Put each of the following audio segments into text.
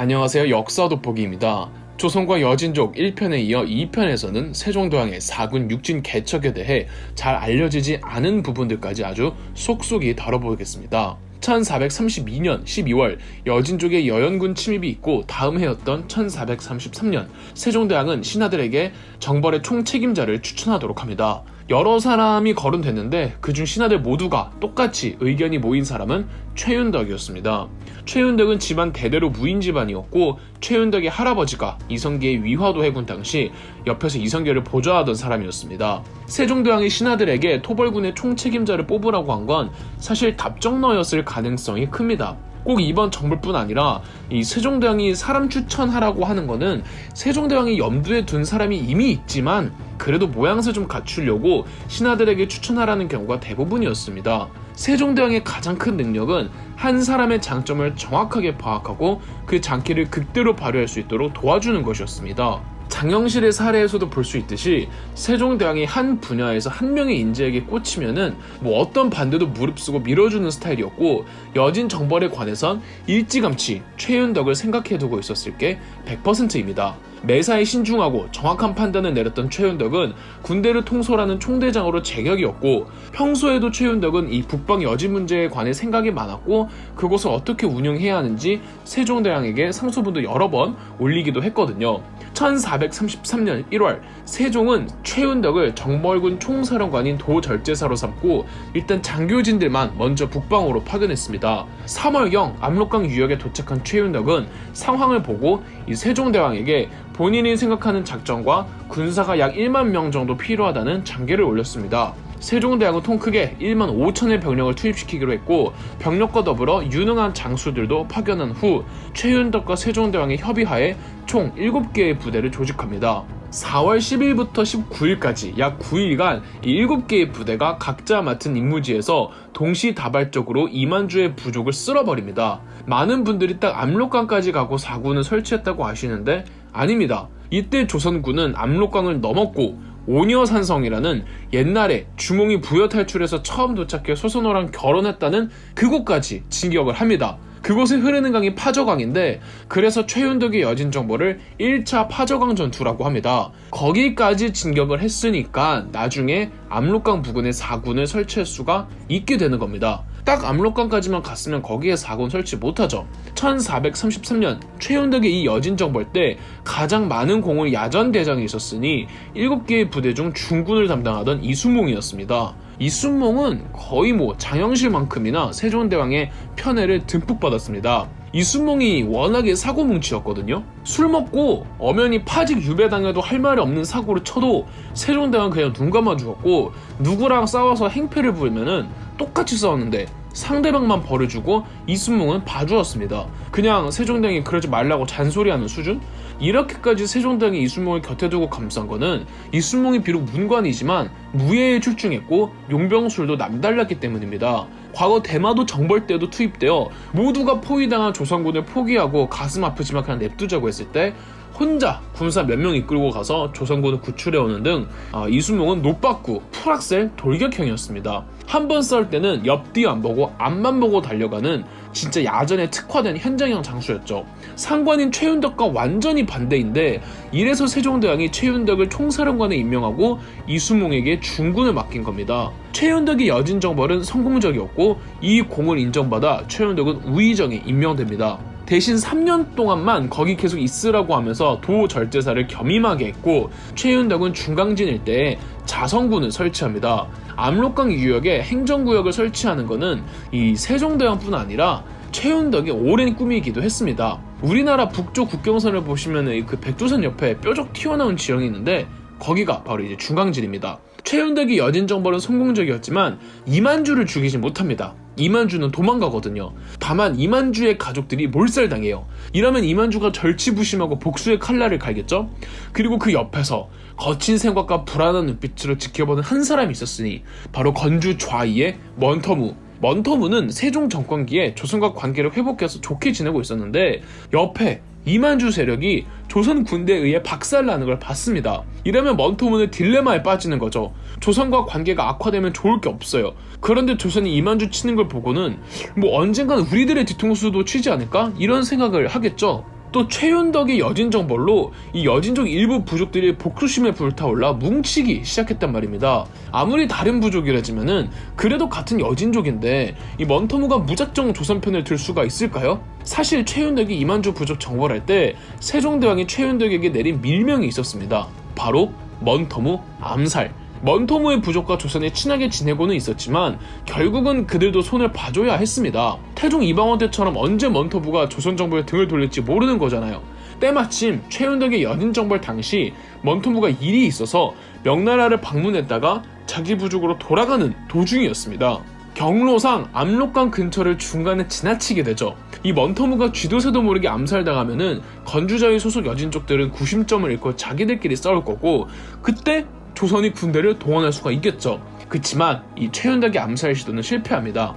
안녕하세요. 역사 돋보기입니다. 조선과 여진족 1편에 이어 2편에서는 세종대왕의 사군 육진 개척에 대해 잘 알려지지 않은 부분들까지 아주 속속이 다뤄보겠습니다. 1432년 12월 여진족의 여연군 침입이 있고 다음 해였던 1433년 세종대왕은 신하들에게 정벌의 총책임자를 추천하도록 합니다. 여러 사람이 거론됐는데 그중 신하들 모두가 똑같이 의견이 모인 사람은 최윤덕이었습니다. 최윤덕은 집안 대대로 무인 집안이었고 최윤덕의 할아버지가 이성계의 위화도 해군 당시 옆에서 이성계를 보좌하던 사람이었습니다. 세종대왕이 신하들에게 토벌군의 총책임자를 뽑으라고 한 건 사실 답정너였을 가능성이 큽니다. 꼭 이번 정벌뿐 아니라 이 세종대왕이 사람 추천하라고 하는 거는 세종대왕이 염두에 둔 사람이 이미 있지만 그래도 모양새 좀 갖추려고 신하들에게 추천하라는 경우가 대부분이었습니다. 세종대왕의 가장 큰 능력은 한 사람의 장점을 정확하게 파악하고 그 장기를 극대로 발휘할 수 있도록 도와주는 것이었습니다. 장영실의 사례에서도 볼 수 있듯이 세종대왕이 한 분야에서 한 명의 인재에게 꽂히면은 어떤 반대도 무릅쓰고 밀어주는 스타일이었고 여진 정벌에 관해선 일찌감치 최윤덕을 생각해두고 있었을 게 100%입니다. 매사에 신중하고 정확한 판단을 내렸던 최윤덕은 군대를 통솔하는 총대장으로 제격이었고 평소에도 최윤덕은 이 북방 여진 문제에 관해 생각이 많았고 그것을 어떻게 운영해야 하는지 세종대왕에게 상소문도 여러 번 올리기도 했거든요. 1433년 1월 세종은 최윤덕을 정벌군 총사령관인 도절제사로 삼고 일단 장교진들만 먼저 북방으로 파견했습니다. 3월경 압록강 유역에 도착한 최윤덕은 상황을 보고 이 세종대왕에게 본인이 생각하는 작전과 군사가 약 1만 명 정도 필요하다는 장계를 올렸습니다. 세종대왕은 통 크게 1만 5천의 병력을 투입시키기로 했고 병력과 더불어 유능한 장수들도 파견한 후 최윤덕과 세종대왕의 협의하에 총 7개의 부대를 조직합니다. 4월 10일부터 19일까지 약 9일간 이 7개의 부대가 각자 맡은 임무지에서 동시다발적으로 이만주의 부족을 쓸어버립니다. 많은 분들이 딱 압록강까지 가고 사군을 설치했다고 아시는데 아닙니다. 이때 조선군은 압록강을 넘었고 오녀산성이라는 옛날에 주몽이 부여 탈출해서 처음 도착해 소선호랑 결혼했다는 그곳까지 진격을 합니다. 그곳에 흐르는 강이 파저강인데 그래서 최윤덕의 여진 정벌을 1차 파저강 전투라고 합니다. 거기까지 진격을 했으니까 나중에 압록강 부근에 사군을 설치할 수가 있게 되는 겁니다. 딱 압록강까지만 갔으면 거기에 사군 설치 못하죠. 1433년 최윤덕의 이 여진 정벌 때 가장 많은 공을 야전대장이 있었으니 7개의 부대 중 중군을 담당하던 이순몽이었습니다. 이순몽은 거의 장영실만큼이나 세종대왕의 편애를 듬뿍 받았습니다. 이순몽이 워낙에 사고뭉치였거든요. 술 먹고 엄연히 파직 유배당해도 할 말이 없는 사고를 쳐도 세종대왕은 그냥 눈 감아 주었고 누구랑 싸워서 행패를 부리면은 똑같이 싸웠는데 상대방만 벌어주고 이순몽은 봐주었습니다. 그냥 세종대왕이 그러지 말라고 잔소리하는 수준? 이렇게까지 세종대왕이 이순몽을 곁에 두고 감싼 거는 이순몽이 비록 문관이지만 무예에 출중했고 용병술도 남달랐기 때문입니다. 과거 대마도 정벌 때도 투입되어 모두가 포위당한 조선군을 포기하고 가슴 아프지만 그냥 냅두자고 했을 때 혼자 군사 몇 명 이끌고 가서 조선군을 구출해오는 등 이순몽은 노빠꾸, 풀악셀, 돌격형이었습니다. 한 번 싸울 때는 옆뒤 안 보고 앞만 보고 달려가는 진짜 야전에 특화된 현장형 장수였죠. 상관인 최윤덕과 완전히 반대인데 이래서 세종대왕이 최윤덕을 총사령관에 임명하고 이순몽에게 중군을 맡긴 겁니다. 최윤덕의 여진 정벌은 성공적이었고 이 공을 인정받아 최윤덕은 우의정에 임명됩니다. 대신 3년 동안만 거기 계속 있으라고 하면서 도절제사를 겸임하게 했고 최윤덕은 중강진 일대에 자성군을 설치합니다. 압록강 유역에 행정구역을 설치하는 것은 이 세종대왕뿐 아니라 최윤덕의 오랜 꿈이기도 했습니다. 우리나라 북쪽 국경선을 보시면 그 백두산 옆에 뾰족 튀어나온 지형이 있는데 거기가 바로 이제 중강진입니다. 최윤덕의 여진 정벌은 성공적이었지만 이만주를 죽이지 못합니다. 이만주는 도망가거든요. 다만 이만주의 가족들이 몰살당해요. 이러면 이만주가 절치부심하고 복수의 칼날을 갈겠죠? 그리고 그 옆에서 거친 생각과 불안한 눈빛으로 지켜보는 한 사람이 있었으니 바로 건주 좌이의 먼터무. 먼터무는 세종 정권기에 조선과 관계를 회복해서 좋게 지내고 있었는데 옆에 이만주 세력이 조선 군대에 의해 박살나는 걸 봤습니다. 이러면 먼터무는 딜레마에 빠지는 거죠. 조선과 관계가 악화되면 좋을 게 없어요. 그런데 조선이 이만주 치는 걸 보고는 언젠간 우리들의 뒤통수도 치지 않을까? 이런 생각을 하겠죠. 또 최윤덕의 여진정벌로 이 여진족 일부 부족들이 복수심에 불타올라 뭉치기 시작했단 말입니다. 아무리 다른 부족이라지만은 그래도 같은 여진족인데 이 먼터무가 무작정 조선 편을 들 수가 있을까요? 사실 최윤덕이 이만주 부족 정벌할 때 세종대왕이 최윤덕에게 내린 밀명이 있었습니다. 바로 먼터무 암살. 먼터무의 부족과 조선에 친하게 지내고는 있었지만 결국은 그들도 손을 봐줘야 했습니다. 태종 이방원 때처럼 언제 먼터무가 조선 정부에 등을 돌릴지 모르는 거잖아요. 때마침 최윤덕의 여진정벌 당시 먼터무가 일이 있어서 명나라를 방문했다가 자기 부족으로 돌아가는 도중이었습니다. 경로상 압록강 근처를 중간에 지나치게 되죠. 이 먼터무가 쥐도새도 모르게 암살당하면은 건주자의 소속 여진족들은 구심점을 잃고 자기들끼리 싸울 거고, 그때 조선이 군대를 동원할 수가 있겠죠. 그치만 이 최윤덕의 암살 시도는 실패합니다.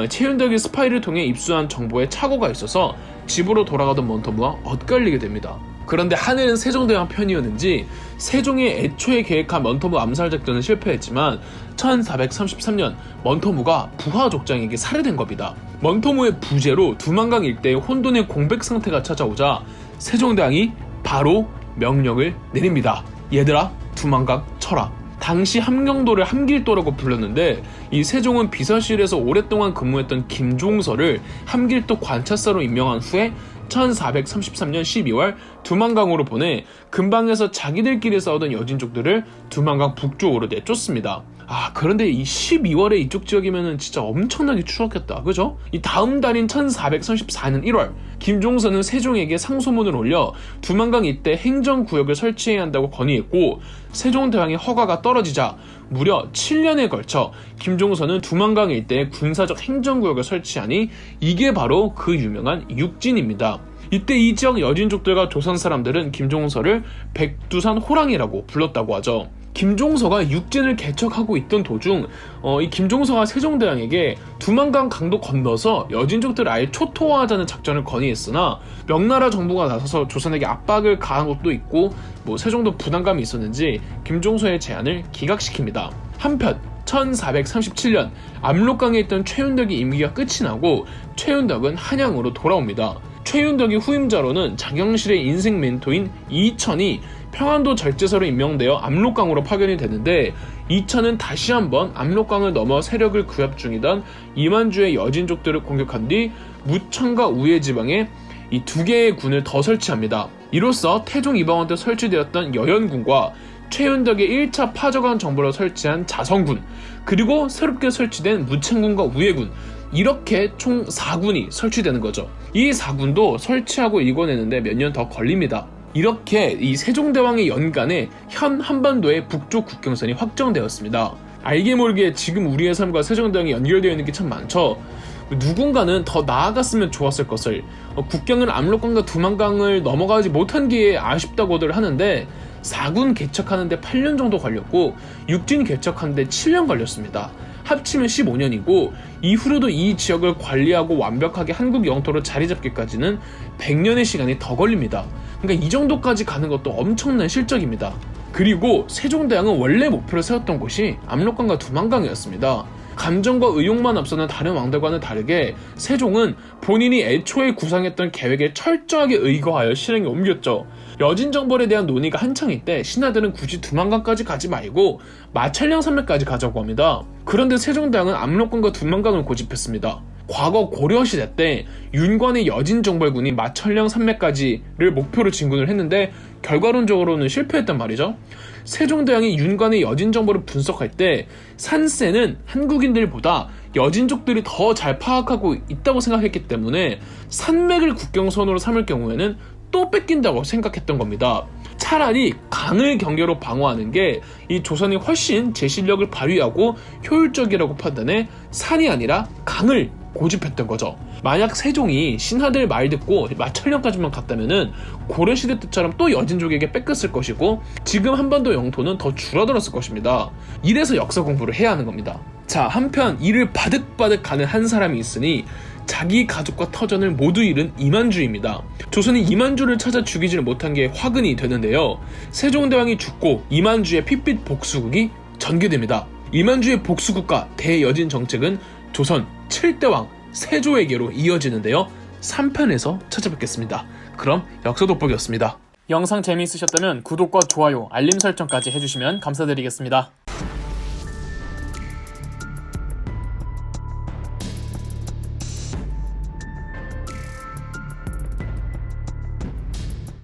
최윤덕이 스파이를 통해 입수한 정보에 착오가 있어서 집으로 돌아가던 먼터무와 엇갈리게 됩니다. 그런데 하늘은 세종대왕 편이었는지 세종이 애초에 계획한 먼터무 암살 작전은 실패했지만 1433년 먼터무가 부하족장에게 살해된 겁니다. 먼터무의 부재로 두만강 일대에 혼돈의 공백 상태가 찾아오자 세종대왕이 바로 명령을 내립니다. 얘들아, 두만강 쳐라. 당시 함경도를 함길도라고 불렀는데 이 세종은 비서실에서 오랫동안 근무했던 김종서를 함길도 관찰사로 임명한 후에 1433년 12월 두만강으로 보내 근방에서 자기들끼리 싸우던 여진족들을 두만강 북쪽으로 내쫓습니다. 그런데 이 12월에 이쪽 지역이면은 진짜 엄청나게 추웠겠다, 그죠? 이 다음 달인 1434년 1월 김종서는 세종에게 상소문을 올려 두만강 일대 행정구역을 설치해야 한다고 건의했고, 세종대왕의 허가가 떨어지자 무려 7년에 걸쳐 김종서는 두만강 일대에 군사적 행정구역을 설치하니 이게 바로 그 유명한 육진입니다. 이때 이 지역 여진족들과 조선 사람들은 김종서를 백두산 호랑이라고 불렀다고 하죠. 김종서가 육진을 개척하고 있던 도중 이 김종서가 세종대왕에게 두만강 강도 건너서 여진족들을 아예 초토화하자는 작전을 건의했으나 명나라 정부가 나서서 조선에게 압박을 가한 것도 있고 세종도 부담감이 있었는지 김종서의 제안을 기각시킵니다. 한편 1437년 압록강에 있던 최윤덕의 임기가 끝이 나고 최윤덕은 한양으로 돌아옵니다. 최윤덕의 후임자로는 장영실의 인생 멘토인 이천이 평안도 절제서로 임명되어 압록강으로 파견이 되는데, 이천은 다시 한번 압록강을 넘어 세력을 구합 중이던 이만주의 여진족들을 공격한 뒤 무천과 우예 지방에 이 두 개의 군을 더 설치합니다. 이로써 태종 이방원 때 설치되었던 여연군과 최윤덕의 1차 파저강 정보로 설치한 자성군, 그리고 새롭게 설치된 무천군과 우예군, 이렇게 총 4군이 설치되는 거죠. 이 4군도 설치하고 일궈내는데 몇 년 더 걸립니다. 이렇게 이 세종대왕의 연간에 현 한반도의 북쪽 국경선이 확정되었습니다. 알게 모르게 지금 우리의 삶과 세종대왕이 연결되어 있는 게 참 많죠. 누군가는 더 나아갔으면 좋았을 것을, 국경은 압록강과 두만강을 넘어가지 못한 게 아쉽다고들 하는데 4군 개척하는데 8년 정도 걸렸고 육진 개척하는데 7년 걸렸습니다. 합치면 15년이고 이후로도 이 지역을 관리하고 완벽하게 한국 영토로 자리 잡기까지는 100년의 시간이 더 걸립니다. 그러니까 이 정도까지 가는 것도 엄청난 실적입니다. 그리고 세종대왕은 원래 목표를 세웠던 곳이 압록강과 두만강이었습니다. 감정과 의욕만 앞서는 다른 왕들과는 다르게 세종은 본인이 애초에 구상했던 계획에 철저하게 의거하여 실행에 옮겼죠. 여진정벌에 대한 논의가 한창일 때 신하들은 굳이 두만강까지 가지 말고 마천령 산맥까지 가자고 합니다. 그런데 세종대왕은 압록강과 두만강을 고집했습니다. 과거 고려시대 때 윤관의 여진정벌군이 마천령 산맥까지를 목표로 진군을 했는데 결과론적으로는 실패했단 말이죠. 세종대왕이 윤관의 여진정벌을 분석할 때 산세는 한국인들보다 여진족들이 더 잘 파악하고 있다고 생각했기 때문에 산맥을 국경선으로 삼을 경우에는 또 뺏긴다고 생각했던 겁니다. 차라리 강을 경계로 방어하는 게 이 조선이 훨씬 제실력을 발휘하고 효율적이라고 판단해 산이 아니라 강을 고집했던 거죠. 만약 세종이 신하들 말 듣고 마천령까지만 갔다면은 고려시대 때처럼 또 여진족에게 뺏겼을 것이고 지금 한반도 영토는 더 줄어들었을 것입니다. 이래서 역사 공부를 해야 하는 겁니다. 자, 한편 이를 바득바득 가는 한 사람이 있으니 자기 가족과 터전을 모두 잃은 이만주입니다. 조선이 이만주를 찾아 죽이지를 못한 게 화근이 되는데요. 세종대왕이 죽고 이만주의 핏빛 복수국이 전개됩니다. 이만주의 복수국가 대여진 정책은 조선 7대왕 세조에게로 이어지는데요. 3편에서 찾아뵙겠습니다. 그럼 역사 돋보기였습니다. 영상 재미있으셨다면 구독과 좋아요, 알림 설정까지 해주시면 감사드리겠습니다.